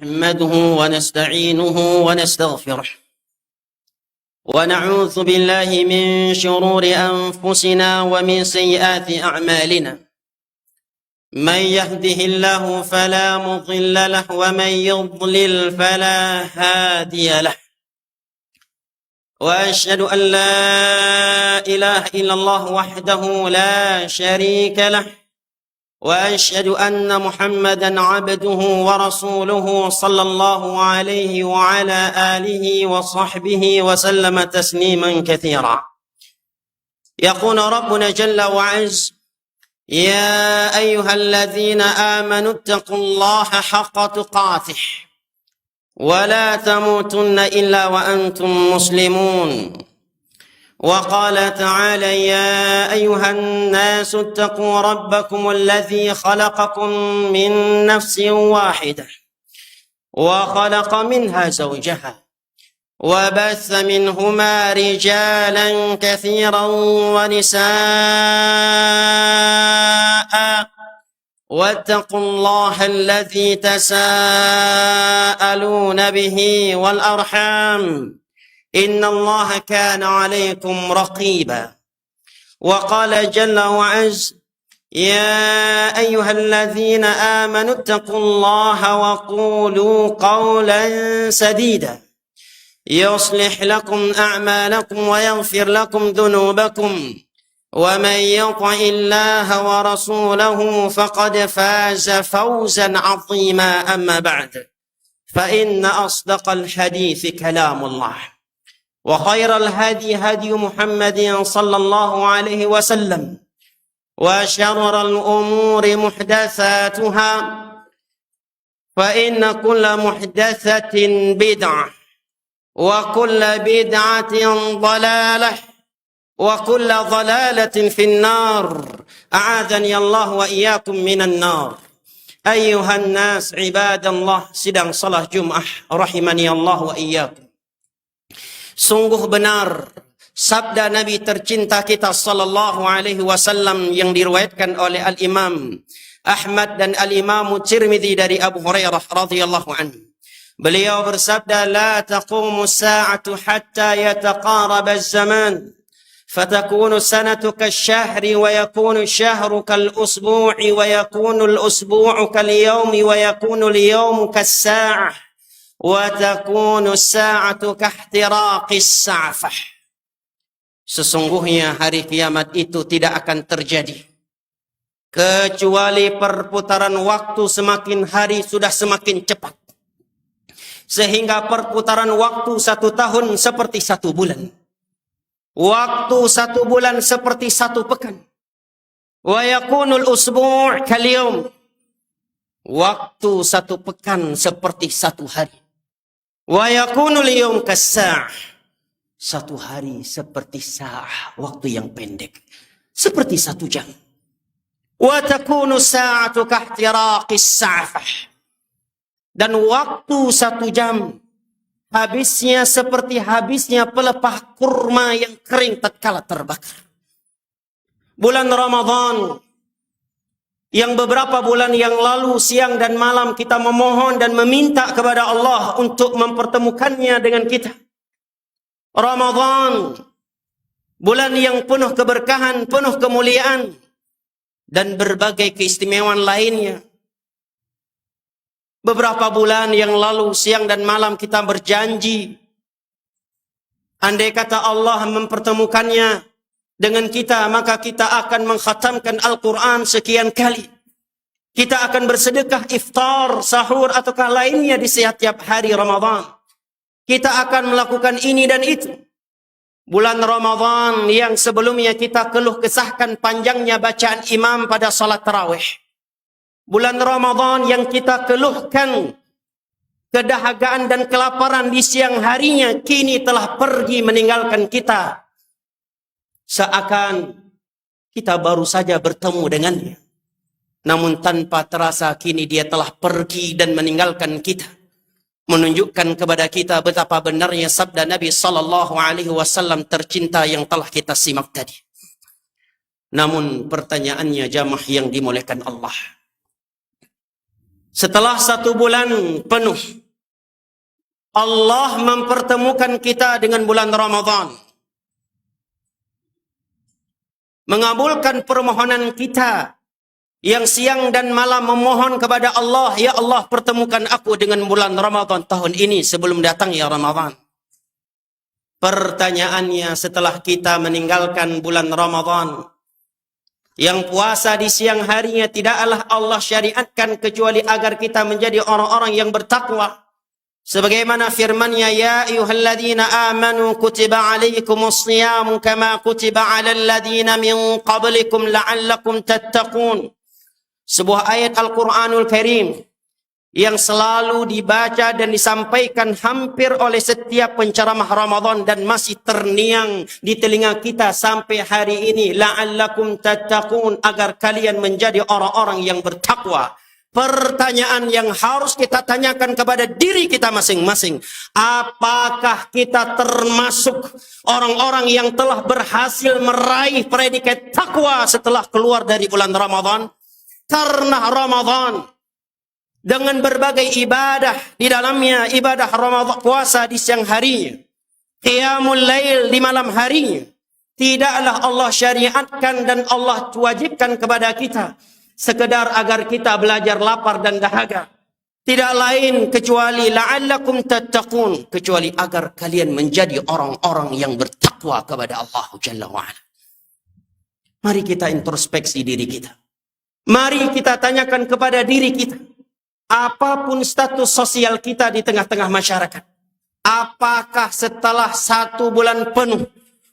نحمده ونستعينه ونستغفره ونعوذ بالله من شرور أنفسنا ومن سيئات أعمالنا من يهده الله فلا مضل له ومن يضلل فلا هادي له وأشهد أن لا إله إلا الله وحده لا شريك له وأشهد أن محمدا عبده ورسوله صلى الله عليه وعلى آله وصحبه وسلم تسليما كثيرا. يقول ربنا جل وعز: يا أيها الذين آمنوا اتقوا الله حق تقاته ولا تموتن إلا وأنتم مسلمون. وقال تعالى: يا أيها الناس اتقوا ربكم الذي خلقكم من نفس واحدة وخلق منها زوجها وبث منهما رجالا كثيرا ونساء واتقوا الله الذي تساءلون به والأرحام إن الله كان عليكم رقيبا. وقال جل وعز: يا أيها الذين آمنوا اتقوا الله وقولوا قولا سديدا يصلح لكم أعمالكم ويغفر لكم ذنوبكم ومن يطع الله ورسوله فقد فاز فوزا عظيما. أما بعد فإن أصدق الحديث كلام الله وخير الهدي هدي محمد صلى الله عليه وسلم وشر الأمور محدثاتها فإن كل محدثة بدعة وكل بدعة ضلالة وكل ضلالة في النار أعاذني الله وإياكم من النار. أيها الناس عباد الله, sidang salat Jumat rahimani Allah wa iyyakum. Sungguh benar sabda Nabi tercinta kita sallallahu alaihi wasallam yang diriwayatkan oleh Al-Imam Ahmad dan Al-Imam Tirmidzi dari Abu Hurairah radhiyallahu anhu. Beliau bersabda: la taqumu as-sa'atu hatta yataqaraba az-zaman fatakunu sanatu kasy-syahri wa yakunu asy-syahru kal-usbu'i wa yakunu al-usbu'u kal-yawmi wa yakunu al-yawmu kas-sa'ah wa takunu as-sa'atu kahtiraqis sa'fah. Sesungguhnya hari kiamat itu tidak akan terjadi kecuali perputaran waktu semakin hari sudah semakin cepat, sehingga perputaran waktu 1 tahun seperti 1 bulan, waktu 1 bulan seperti 1 pekan. Wa yakunul usbu' kal yawm, waktu 1 pekan seperti 1 hari. Wa yakunul yawm kas-sa'ah, 1 hari seperti sa'ah, waktu yang pendek, seperti 1 jam. Wa takunu sa'atu kahtiraqis sa'fah, dan waktu 1 jam habisnya seperti habisnya pelepah kurma yang kering tatkala terbakar. Bulan Ramadan yang beberapa bulan yang lalu siang dan malam kita memohon dan meminta kepada Allah untuk mempertemukannya dengan kita. Ramadan, bulan yang penuh keberkahan, penuh kemuliaan dan berbagai keistimewaan lainnya. Beberapa bulan yang lalu siang dan malam kita berjanji, andai kata Allah mempertemukannya dengan kita, maka kita akan mengkhatamkan Al-Quran sekian kali. Kita akan bersedekah iftar, sahur, ataukah lainnya di setiap hari Ramadan. Kita akan melakukan ini dan itu. Bulan Ramadan yang sebelumnya kita keluh kesahkan panjangnya bacaan imam pada salat tarawih. Bulan Ramadan yang kita keluhkan kedahagaan dan kelaparan di siang harinya kini telah pergi meninggalkan kita. Seakan kita baru saja bertemu dengannya. Namun tanpa terasa kini dia telah pergi dan meninggalkan kita. Menunjukkan kepada kita betapa benarnya sabda Nabi sallallahu alaihi wasallam tercinta yang telah kita simak tadi. Namun pertanyaannya jamaah yang dimuliakan Allah, Setelah 1 bulan penuh, Allah mempertemukan kita dengan bulan Ramadan. Mengabulkan permohonan kita yang siang dan malam memohon kepada Allah, ya Allah pertemukan aku dengan bulan Ramadan tahun ini sebelum datangnya Ramadan. Pertanyaannya, setelah kita meninggalkan bulan Ramadan, yang puasa di siang harinya tidaklah Allah syariatkan kecuali agar kita menjadi orang-orang yang bertakwa. Sebagaimana firman-Nya, ya ayyuhalladzina amanu kutiba alaikumus shiyamu kama kutiba alal ladzina min qablikum la'allakum tattaqun. Sebuah ayat Al-Qur'anul Karim yang selalu dibaca dan disampaikan hampir oleh setiap penceramah Ramadan dan masih terngiang di telinga kita sampai hari ini. La'allakum tattaqun, agar kalian menjadi orang-orang yang bertakwa. Pertanyaan yang harus kita tanyakan kepada diri kita masing-masing, apakah kita termasuk orang-orang yang telah berhasil meraih predikat takwa setelah keluar dari bulan Ramadan? Karena Ramadan dengan berbagai ibadah di dalamnya, ibadah Ramadan, puasa di siang harinya, qiyamul lail di malam harinya, tidaklah Allah syariatkan dan Allah wajibkan kepada kita sekedar agar kita belajar lapar dan dahaga. Tidak lain kecuali la'allakum tattaqun, kecuali agar kalian menjadi orang-orang yang bertakwa kepada Allah Jalla wa'ala. Mari kita introspeksi diri kita. Mari kita tanyakan kepada diri kita, apapun status sosial kita di tengah-tengah masyarakat, apakah setelah 1 bulan penuh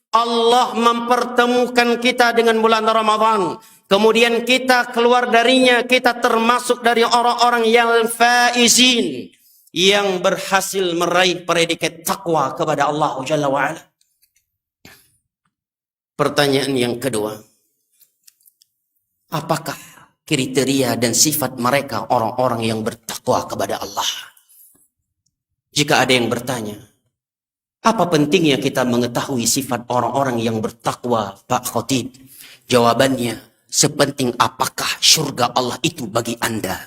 Allah mempertemukan kita dengan bulan Ramadan, kemudian kita keluar darinya, kita termasuk dari orang-orang yang faizin, yang berhasil meraih predikat takwa kepada Allah Jalla wa'ala? Pertanyaan yang kedua, apakah kriteria dan sifat mereka orang-orang yang bertakwa kepada Allah? Jika ada yang bertanya, apa pentingnya kita mengetahui sifat orang-orang yang bertakwa, Pak Khotib? Jawabannya, sepenting apakah surga Allah itu bagi Anda.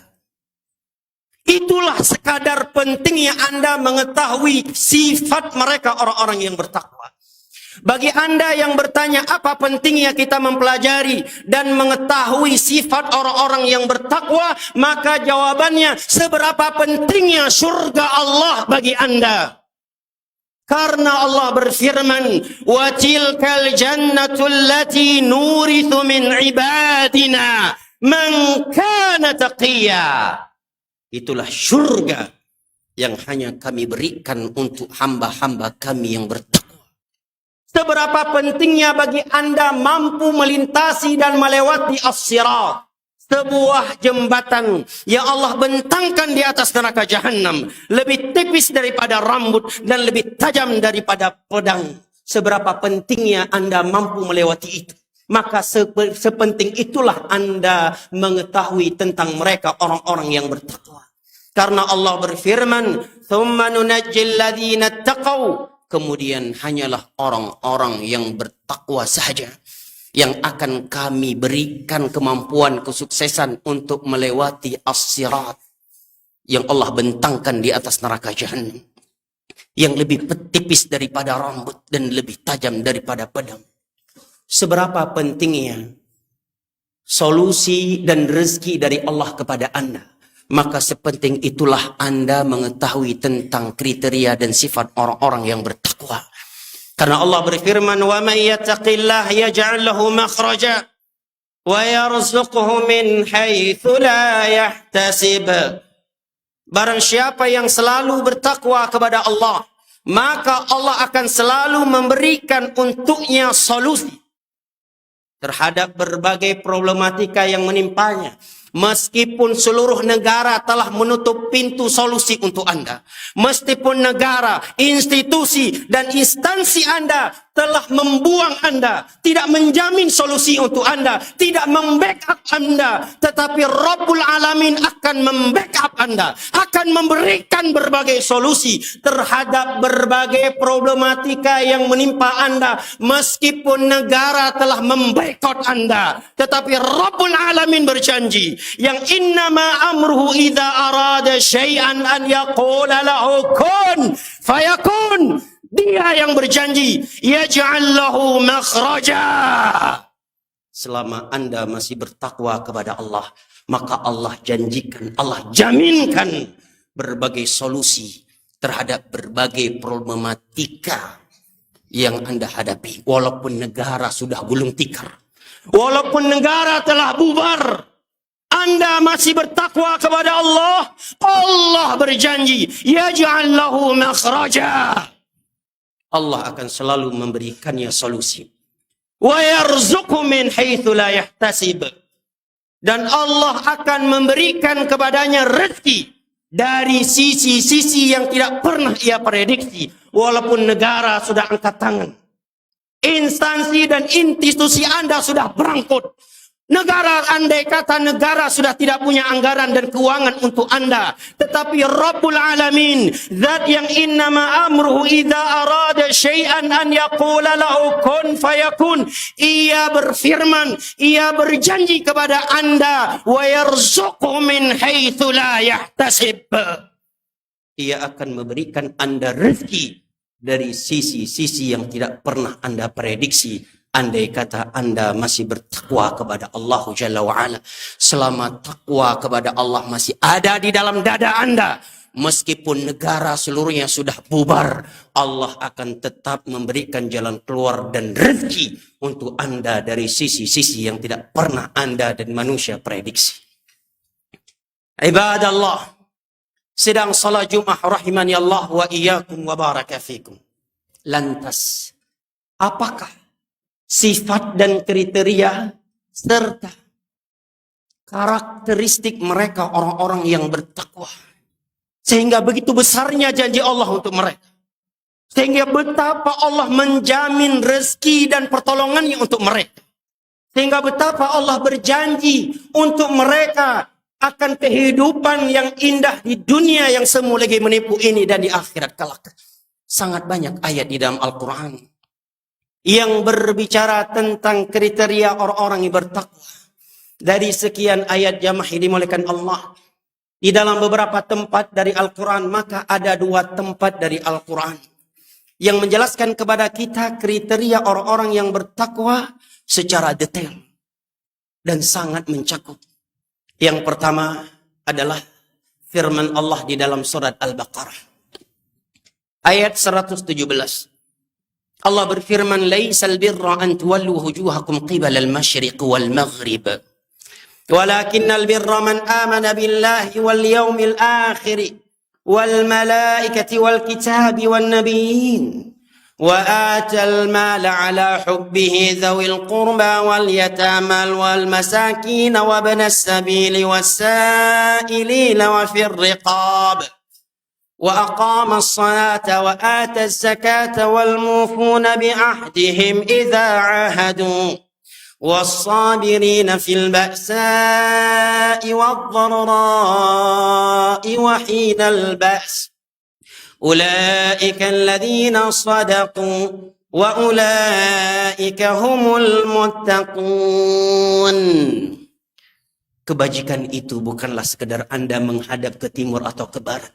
Itulah sekadar pentingnya Anda mengetahui sifat mereka orang-orang yang bertakwa. Bagi Anda yang bertanya apa pentingnya kita mempelajari dan mengetahui sifat orang-orang yang bertakwa, maka jawabannya, seberapa pentingnya surga Allah bagi Anda. Karena Allah berfirman, wa tilkal jannatul lati nurithu min ibadina man kana taqiyya. Itulah surga yang hanya kami berikan untuk hamba-hamba kami yang bertakwa. Seberapa pentingnya bagi Anda mampu melintasi dan melewati as-sirat, sebuah jembatan yang Allah bentangkan di atas neraka jahanam, lebih tipis daripada rambut dan lebih tajam daripada pedang. Seberapa pentingnya Anda mampu melewati itu. Maka sepenting itulah Anda mengetahui tentang mereka orang-orang yang bertakwa. Karena Allah berfirman, "Tsumma nunajjil ladzina taqaw." Kemudian hanyalah orang-orang yang bertakwa saja yang akan kami berikan kemampuan kesuksesan untuk melewati as-sirat yang Allah bentangkan di atas neraka jahanam, yang lebih tipis daripada rambut dan lebih tajam daripada pedang. Seberapa pentingnya solusi dan rezeki dari Allah kepada Anda, maka sepenting itulah Anda mengetahui tentang kriteria dan sifat orang-orang yang bertakwa. Karena Allah berfirman, wa may yattaqillah yaj'al lahu makhraja wa yarzuqhu min haitsu la yahtasib. Barang siapa yang selalu bertakwa kepada Allah, maka Allah akan selalu memberikan untuknya solusi terhadap berbagai problematika yang menimpanya. Meskipun seluruh negara telah menutup pintu solusi untuk Anda, meskipun negara, institusi, dan instansi Anda telah membuang Anda, tidak menjamin solusi untuk Anda, tidak membackup Anda, tetapi Rabbul Alamin akan membackup Anda, akan memberikan berbagai solusi terhadap berbagai problematika yang menimpa Anda. Meskipun negara telah memboikot Anda, tetapi Rabbul Alamin berjanji yang innama amruhu idza arada syai'an an yaqula lahu kun fayakun. Dia yang berjanji, yaj'al lahu makhraja. Selama Anda masih bertakwa kepada Allah, maka Allah janjikan, Allah jaminkan berbagai solusi terhadap berbagai problematika yang Anda hadapi. Walaupun negara sudah gulung tikar, walaupun negara telah bubar, Anda masih bertakwa kepada Allah, Allah berjanji, yaj'al lahu makhraja. Allah akan selalu memberikannya solusi. Wa yarzuqhu min haitsu la yahtasib. Dan Allah akan memberikan kepadanya rezeki dari sisi-sisi yang tidak pernah ia prediksi. Walaupun negara sudah angkat tangan, instansi dan institusi Anda sudah berangkut. Negara, andai kata negara sudah tidak punya anggaran dan keuangan untuk Anda, tetapi Rabbul Alamin, zat yang innama amruhu idza arada syai'an an yaqula lahu kun fayakun, ia berfirman, ia berjanji kepada Anda, wa yarzuqhu min haitsu la yahtasib. Ia akan memberikan Anda rezeki dari sisi-sisi yang tidak pernah Anda prediksi. Andai kata Anda masih bertakwa kepada Allah Jalla wa'ala. Selama takwa kepada Allah masih ada di dalam dada Anda, meskipun negara seluruhnya sudah bubar, Allah akan tetap memberikan jalan keluar dan rezeki untuk Anda dari sisi-sisi yang tidak pernah Anda dan manusia prediksi. Ibadallah, sedang salat Jumat rahimani Allah wa iyyakum wa baraka fikum. Lantas, apakah sifat dan kriteria serta karakteristik mereka orang-orang yang bertakwa, sehingga begitu besarnya janji Allah untuk mereka, sehingga betapa Allah menjamin rezeki dan pertolongannya untuk mereka, sehingga betapa Allah berjanji untuk mereka akan kehidupan yang indah di dunia yang semu lagi menipu ini dan di akhirat kelak. Sangat banyak ayat di dalam Al-Quran yang berbicara tentang kriteria orang-orang yang bertakwa. Dari sekian ayat jamaah yang dimuliakan Allah, di dalam beberapa tempat dari Al-Quran, maka ada 2 tempat dari Al-Quran yang menjelaskan kepada kita kriteria orang-orang yang bertakwa secara detail dan sangat mencakup. Yang pertama adalah firman Allah di dalam surat Al-Baqarah ayat 117. Allah berfirman, "Laisal birra an tuwallu wujuhakum qibala al-masyriq wal maghrib, walakinnal birra man amana billahi wal yawmil akhir wal malaikati wal kitabi wan nabiyyin wa atal mala ala hubbihi dhawil qurba wal yatama wal masakin wa ibnas sabili was sa'ilina wa fir riqab وأقام الصلاة وآتى الزكاة والموفون بعهدهم إذا عاهدوا والصابرين في البأساء والضراء وحين البأس أولئك الذين صدقوا وأولئك هم المتقون. Kebajikan itu bukanlah sekedar Anda menghadap ke timur atau ke barat.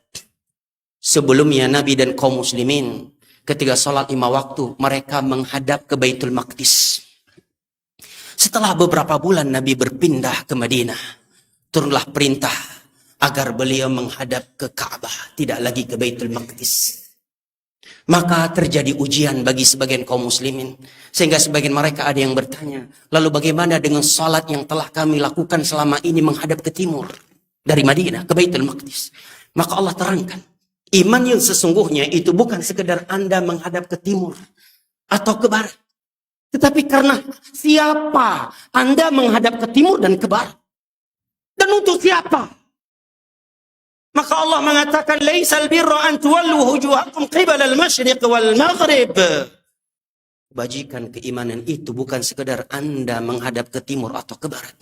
Sebelumnya Nabi dan kaum muslimin ketika sholat 5 waktu mereka menghadap ke Baitul Maqdis. Setelah beberapa bulan Nabi berpindah ke Madinah, turunlah perintah agar beliau menghadap ke Ka'bah, tidak lagi ke Baitul Maqdis. Maka terjadi ujian bagi sebagian kaum muslimin, sehingga sebagian mereka ada yang bertanya, lalu bagaimana dengan sholat yang telah kami lakukan selama ini menghadap ke timur dari Madinah ke Baitul Maqdis? Maka Allah terangkan, iman yang sesungguhnya itu bukan sekedar Anda menghadap ke timur atau ke barat. Tetapi karena siapa Anda menghadap ke timur dan ke barat. Dan untuk siapa? Maka Allah mengatakan, Laisal birra an tuwallu wujuhakum qibala al-masyriq wal maghrib. Kebajikan keimanan itu bukan sekedar Anda menghadap ke timur atau ke barat.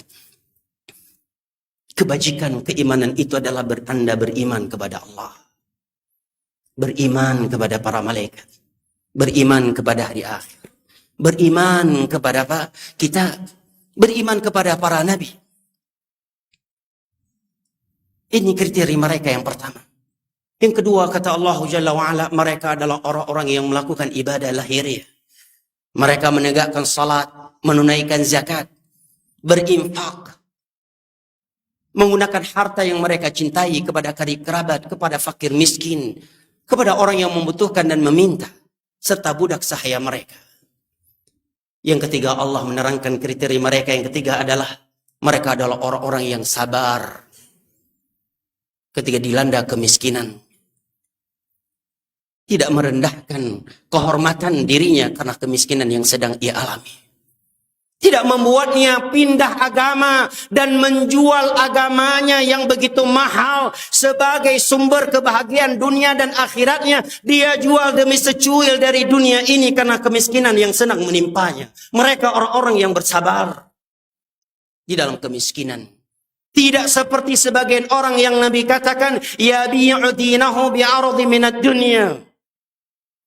Kebajikan keimanan itu adalah Anda beriman kepada Allah. Beriman kepada para malaikat. Beriman kepada hari akhir. Beriman kepada apa? Kita beriman kepada para nabi. Ini kriteria mereka yang pertama. Yang kedua, kata Allah Jalla wa'ala, mereka adalah orang-orang yang melakukan ibadah lahiriah. Mereka menegakkan salat, menunaikan zakat, berinfak, menggunakan harta yang mereka cintai kepada karib kerabat, kepada fakir miskin, kepada orang yang membutuhkan dan meminta, serta budak sahaya mereka. Yang ketiga, Allah menerangkan kriteria mereka. Yang ketiga adalah mereka adalah orang-orang yang sabar ketika dilanda kemiskinan. Tidak merendahkan kehormatan dirinya karena kemiskinan yang sedang ia alami. Tidak membuatnya pindah agama dan menjual agamanya yang begitu mahal sebagai sumber kebahagiaan dunia dan akhiratnya. Dia jual demi secuil dari dunia ini karena kemiskinan yang sedang menimpanya. Mereka orang-orang yang bersabar di dalam kemiskinan. Tidak seperti sebagian orang yang Nabi katakan, yabi'u dinahu bi'ardi minad dunya.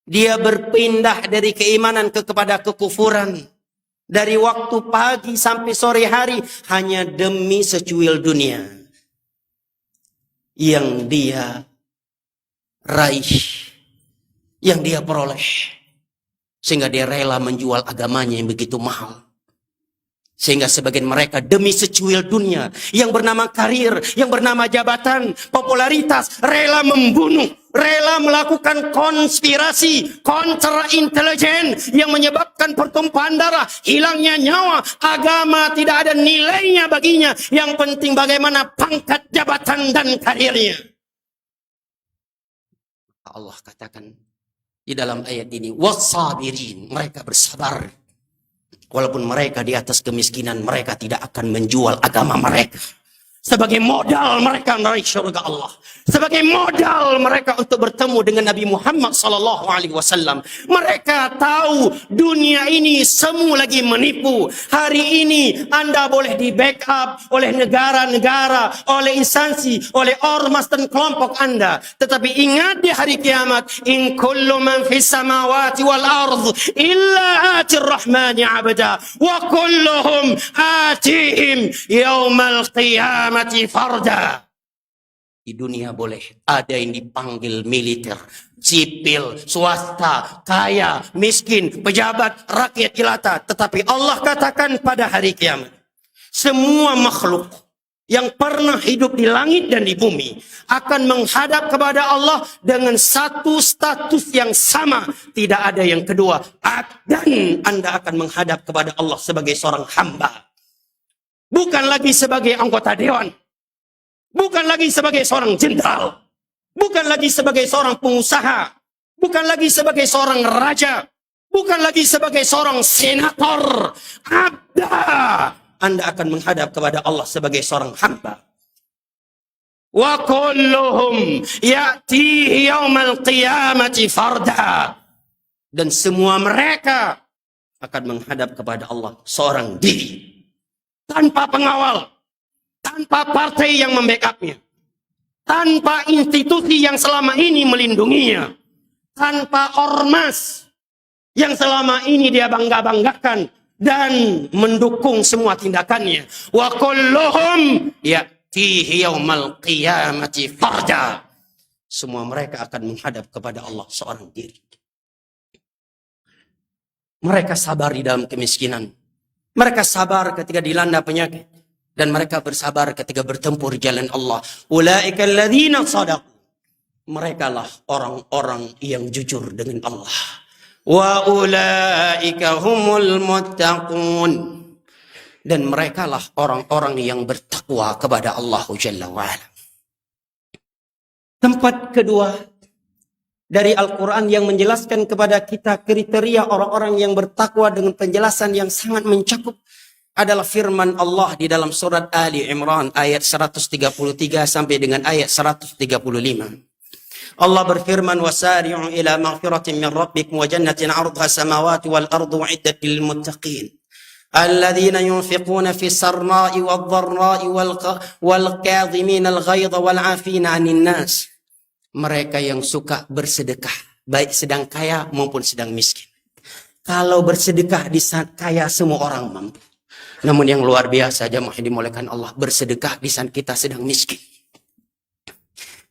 Dia berpindah dari keimanan kepada kekufuran. Dari waktu pagi sampai sore hari hanya demi secuil dunia yang dia raih, yang dia peroleh. Sehingga dia rela menjual agamanya yang begitu mahal. Sehingga sebagian mereka demi secuil dunia yang bernama karir, yang bernama jabatan, popularitas, rela membunuh, rela melakukan konspirasi kontra intelijen yang menyebabkan pertumpahan darah, hilangnya nyawa, agama tidak ada nilainya baginya. Yang penting bagaimana pangkat, jabatan, dan karirnya. Allah katakan di dalam ayat ini, wassabirin, mereka bersabar. Walaupun mereka di atas kemiskinan, mereka tidak akan menjual agama mereka. Sebagai modal mereka meraih syurga Allah. Sebagai modal mereka untuk bertemu dengan Nabi Muhammad SAW. Mereka tahu dunia ini semu lagi menipu. Hari ini Anda boleh di backup oleh negara-negara, oleh instansi, oleh ormas dan kelompok Anda. Tetapi ingat di hari kiamat, in kullu man fis samawati wal ardh illa atir rahmani abda wa kulluhum atihim yaumal qiyamah farda. Di dunia boleh ada yang dipanggil militer, sipil, swasta, kaya, miskin, pejabat, rakyat jelata. Tetapi Allah katakan pada hari kiamat, semua makhluk yang pernah hidup di langit dan di bumi akan menghadap kepada Allah dengan satu status yang sama. Tidak ada yang kedua. Dan Anda akan menghadap kepada Allah sebagai seorang hamba. Bukan lagi sebagai anggota dewan. Bukan lagi sebagai seorang jenderal. Bukan lagi sebagai seorang pengusaha. Bukan lagi sebagai seorang raja. Bukan lagi sebagai seorang senator. Abda. Anda akan menghadap kepada Allah sebagai seorang hamba. Wa kulluhum ya'tihi yaumal qiyamati farda. Dan semua mereka akan menghadap kepada Allah seorang diri. Tanpa pengawal, tanpa partai yang membackupnya, tanpa institusi yang selama ini melindunginya, tanpa ormas yang selama ini dia bangga-banggakan dan mendukung semua tindakannya. Wa kulluhum ya'tihi yaumal qiyamati farda. Semua mereka akan menghadap kepada Allah seorang diri. Mereka sabar di dalam kemiskinan. Mereka sabar ketika dilanda penyakit. Dan mereka bersabar ketika bertempur jalan Allah. Ulaika alladzina shadaqu. Merekalah orang-orang yang jujur dengan Allah. Wa ulaika humul muttaqun. Dan merekalah orang-orang yang bertakwa kepada Allah Jalla wa'ala. Tempat kedua dari Al-Quran yang menjelaskan kepada kita kriteria orang-orang yang bertakwa dengan penjelasan yang sangat mencakup adalah firman Allah di dalam surat Ali Imran ayat 133 sampai dengan ayat 135. Allah berfirman, wasari'u ila maghfiratin min rabbikum wa jannatin 'arduha samawati wal ardu uiddat lil muttaqin. Alladzina yunfiquna fi sarra'i wad dharra'i wal kadhimin al ghaidha wal 'afina 'anil nas. Mereka yang suka bersedekah, baik sedang kaya maupun sedang miskin. Kalau bersedekah di saat kaya semua orang mampu. Namun yang luar biasa jemaah yang dimuliakan Allah, bersedekah di saat kita sedang miskin.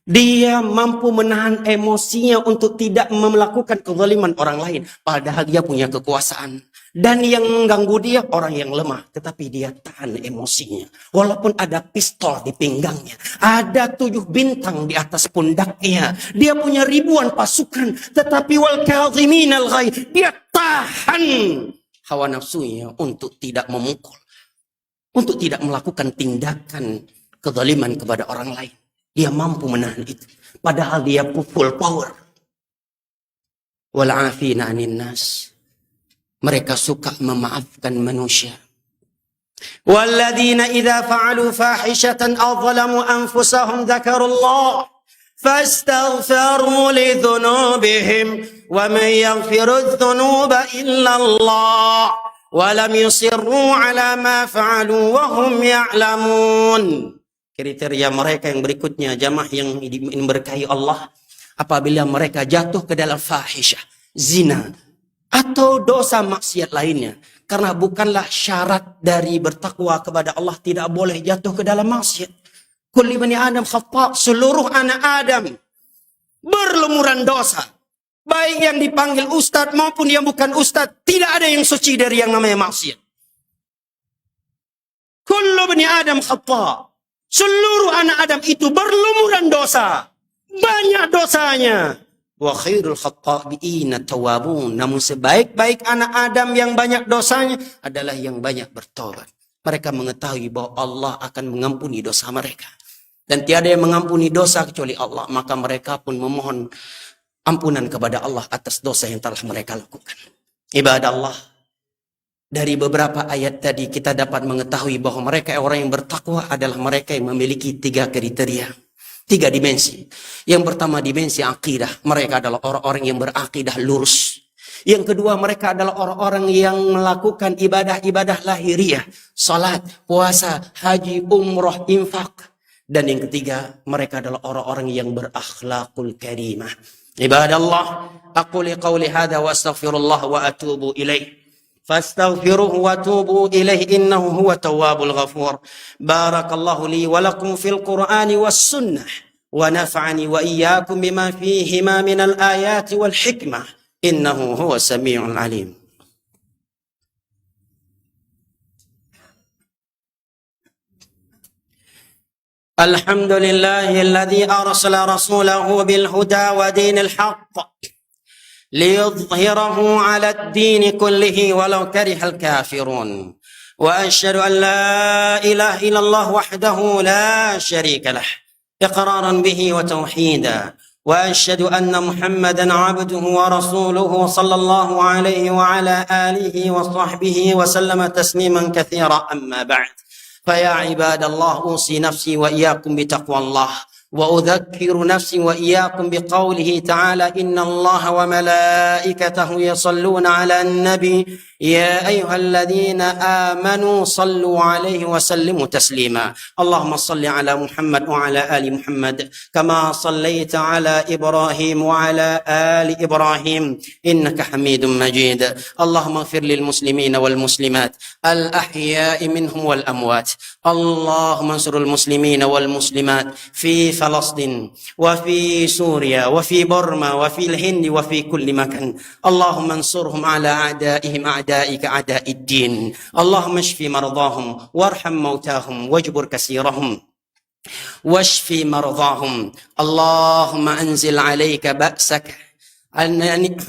Dia mampu menahan emosinya untuk tidak melakukan kezaliman orang lain. Padahal dia punya kekuasaan. Dan yang mengganggu dia orang yang lemah. Tetapi dia tahan emosinya. Walaupun ada pistol di pinggangnya. Ada 7 bintang di atas pundaknya. Dia punya ribuan pasukan. Tetapi wal kadhimin al ghaidh. Dia tahan hawa nafsunya untuk tidak memukul. Untuk tidak melakukan tindakan kezaliman kepada orang lain. Dia mampu menahan itu. Padahal dia full power. Wal'afina 'anil nas. Mereka suka memaafkan manusia. Walladzina idza fa'alu fahishatan aw zalamu anfusahum dzakarullah fastaghfiru li dhunubihim wa man yaghfiru dhunuba illa Allah wa lam yusirru 'ala ma fa'alu wa hum ya'lamun. Kriteria mereka yang berikutnya, jamaah yang diberkahi Allah, apabila mereka jatuh ke dalam fahisyah, zina, atau dosa maksiat lainnya. Karena bukanlah syarat dari bertakwa kepada Allah tidak boleh jatuh ke dalam maksiat. Kulli bani Adam khata', seluruh anak Adam berlumuran dosa. Baik yang dipanggil ustadz maupun yang bukan ustadz, tidak ada yang suci dari yang namanya maksiat. Kullu bani Adam khata'. Seluruh anak Adam itu berlumuran dosa. Banyak dosanya. Wa khairul khattabi'ina tawwabun. Namun sebaik-baik anak Adam yang banyak dosanya adalah yang banyak bertobat. Mereka mengetahui bahwa Allah akan mengampuni dosa mereka. Dan tiada yang mengampuni dosa kecuali Allah. Maka mereka pun memohon ampunan kepada Allah atas dosa yang telah mereka lakukan. Ibadah Allah. Dari beberapa ayat tadi kita dapat mengetahui bahwa mereka orang yang bertakwa adalah mereka yang memiliki 3 kriteria. 3 dimensi. Yang pertama dimensi akidah. Mereka adalah orang-orang yang berakidah lurus. Yang kedua mereka adalah orang-orang yang melakukan ibadah-ibadah lahiriah. Salat, puasa, haji, umrah, infak. Dan yang ketiga mereka adalah orang-orang yang berakhlakul karimah. Ibadah Allah. Aku liqawli hadha wa astaghfirullah wa atubu ilaih. فاستغفروه وتوبوا إليه إنه هو التواب الغفور بارك الله لي ولكم في القرآن والسنة ونفعني وإياكم بما فيهما من الآيات والحكمة إنه هو السميع العليم. الحمد لله الذي أرسل رسوله بالهدى ودين الحق ليظهره على الدين كله ولو كره الكافرون وأشهد أن لا إله إلا الله وحده لا شريك له إقرارا به وتوحيدا وأشهد أن محمدا عبده ورسوله صلى الله عليه وعلى آله وصحبه وسلم تسليما كثيرا أما بعد فيا عباد الله أوصي نفسي وإياكم بتقوى الله وأذكر نفسي وإياكم بقوله تعالى إن الله وملائكته يصلون على النبي يا أيها الذين آمنوا صلوا عليه وسلموا تسليما اللهم صل على محمد وعلى آل محمد كما صليت على إبراهيم وعلى آل إبراهيم إنك حميد مجيد اللهم اغفر للمسلمين والمسلمات الأحياء منهم والأموات اللهم انصر المسلمين والمسلمات في فلسطين وفي سوريا وفي برما وفي الهند وفي كل مكان اللهم انصرهم على أعدائهم أعدائك أعداء الدين اللهم اشف مرضاهم وارحم موتاهم واجبر كسيرهم واشف مرضاهم اللهم أنزل عليك بأسك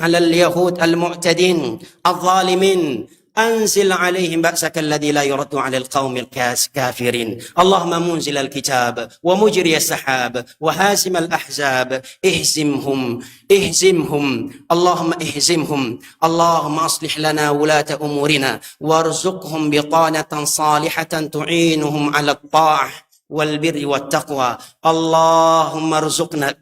على اليهود المعتدين الظالمين أنزل عليهم بأسك الذي لا يرد على القوم الكافرين اللهم منزل الكتاب ومجري السحاب وهازم الأحزاب اهزمهم اللهم اهزمهم اللهم أصلح لنا ولاة أمورنا وارزقهم بطانة صالحة تعينهم على الطاعة والبر والتقوى اللهم ارزقنا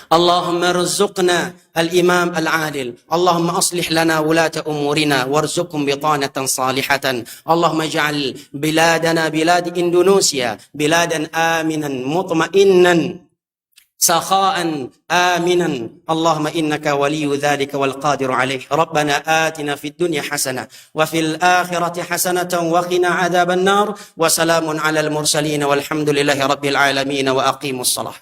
اللهم ارزقنا الإمام العادل. اللهم أصلح لنا ولاة أمورنا وارزقهم بطانة صالحة. اللهم اجعل بلادنا بلاد إندونيسيا بلادا آمنا مطمئنا سخاء آمنا. اللهم إنك ولي ذلك والقادر عليه. ربنا آتنا في الدنيا حسنة وفي الآخرة حسنة وقنا عذاب النار. وسلام على المرسلين والحمد لله رب العالمين وأقيموا الصلاة.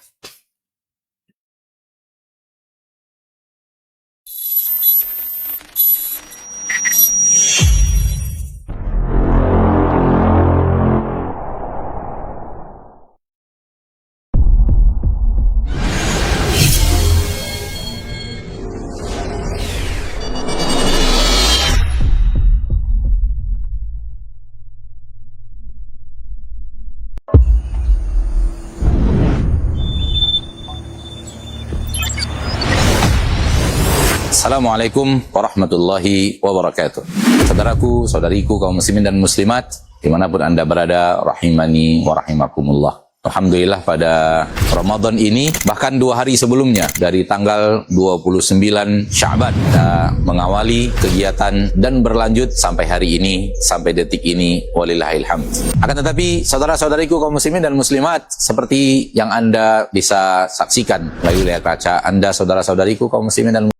Assalamualaikum warahmatullahi wabarakatuh. Saudaraku, saudariku, kaum muslimin dan muslimat, dimanapun Anda berada, rahimani wa rahimakumullah. Alhamdulillah pada Ramadan ini, bahkan 2 hari sebelumnya, dari tanggal 29 Sya'ban, kita mengawali kegiatan dan berlanjut sampai hari ini, sampai detik ini, walillahil hamd. Akan tetapi, saudara-saudariku kaum muslimin dan muslimat, seperti yang Anda bisa saksikan melalui layar kaca Anda, saudara-saudariku kaum muslimin dan